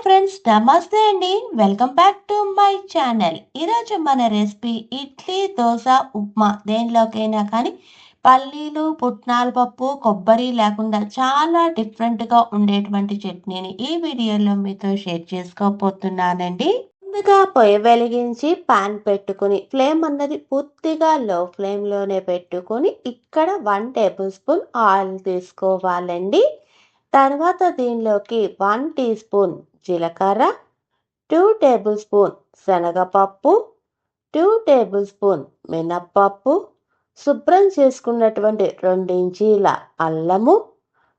Friends, నమస్తే అండి. Welcome back to my channel. ఈరోజు మన రెసిపీ ఇడ్లీ, దోస, ఉప్మా దేనిలోకైనా కానీ పల్లీలు, పుట్నాల పప్పు, కొబ్బరి లేకుండా చాలా డిఫరెంట్‌గా ఉండేటువంటి చట్నీని ఈ వీడియోలో మీతో షేర్ చేసుకోబోతున్నానండి. ముందుగా పొయ్యి వెలిగించి పాన్ పెట్టుకొని ఫ్లేమ్ అన్నది పూర్తిగా లో ఫ్లేమ్‌లోనే పెట్టుకొని ఇక్కడ 1 టేబుల్ స్పూన్ ఆయిల్ తీసుకోవాలండి. తర్వాత దీనిలోకి 1 టీ స్పూన్ జీలకర్ర, 2 టేబుల్ స్పూన్ శనగపప్పు, 2 టేబుల్ స్పూన్ మినప్పప్పు, శుభ్రం చేసుకున్నటువంటి 2 ఇంచీల అల్లము,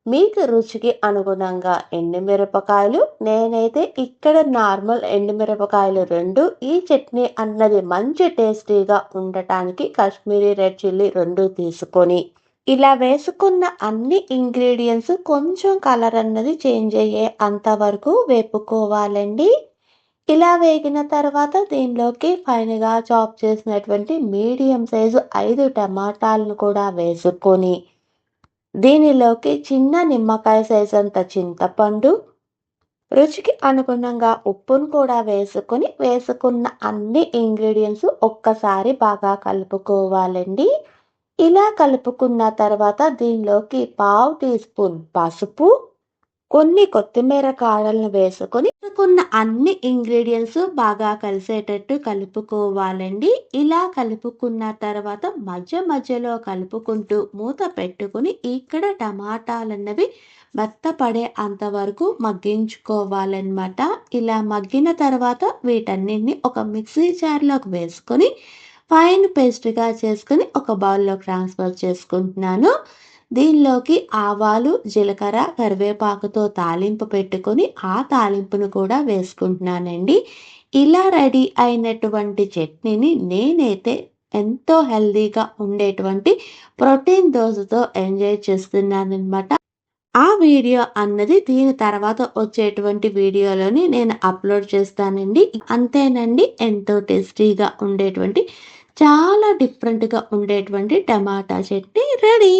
మీకు రుచికి అనుగుణంగా ఎండుమిరపకాయలు. నేనైతే ఇక్కడ నార్మల్ ఎండుమిరపకాయలు 2, ఈ చట్నీ అన్నది మంచి టేస్టీగా ఉండటానికి కాశ్మీరీ రెడ్ చిల్లీ 2 తీసుకొని ఇలా వేసుకున్న అన్ని ఇంగ్రీడియంట్స్ కొంచెం కలర్ అన్నది చేంజ్ అయ్యే అంతవరకు వేపుకోవాలండి. ఇలా వేగిన తర్వాత దీనిలోకి ఫైన్‌గా చాప్ చేసినటువంటి మీడియం సైజు 5 టమాటాలను కూడా వేసుకొని, దీనిలోకి చిన్న నిమ్మకాయ సైజ్ అంత చింతపండు, రుచికి అనుగుణంగా ఉప్పును కూడా వేసుకొని, వేసుకున్న అన్ని ఇంగ్రీడియంట్స్ ఒక్కసారి బాగా కలుపుకోవాలండి. ఇలా కలుపుకున్న తర్వాత దీనిలోకి పావు టీ స్పూన్ పసుపు, కొన్ని కొత్తిమీర కాడలను వేసుకొని వేసుకున్న అన్ని ఇంగ్రీడియంట్స్ బాగా కలిసేటట్టు కలుపుకోవాలండి. ఇలా కలుపుకున్న తర్వాత మధ్య మధ్యలో కలుపుకుంటూ మూత పెట్టుకుని ఇక్కడ టమాటాలన్నవి మెత్తపడే అంతవరకు మగ్గించుకోవాలన్నమాట. ఇలా మగ్గిన తర్వాత వీటన్నిటిని ఒక మిక్సీ జార్లోకి వేసుకొని ఫైన్ పేస్ట్‌గా చేసుకొని ఒక బౌల్‌లోకి ట్రాన్స్‌ఫర్ చేసుకుంటున్నాను. దీనిలోకి ఆవాలు, జీలకర్ర, కరివేపాకుతో తాలింపు పెట్టుకొని ఆ తాలింపును కూడా వేసుకుంటున్నానండి. ఇలా రెడీ అయినటువంటి చట్నీని నేనైతే ఎంతో హెల్తీగా ఉండేటువంటి ప్రోటీన్ దోసతో ఎంజాయ్ చేస్తున్నాననమాట. ఆ వీడియో అన్నది దీని తర్వాత వచ్చేటువంటి వీడియోలోని నేను అప్లోడ్ చేస్తానండి. అంతేనండి, ఎంతో టేస్టీగా ఉండేటువంటి చాలా డిఫరెంట్‌గా ఉండేటువంటి టమాటా చట్నీ రెడీ.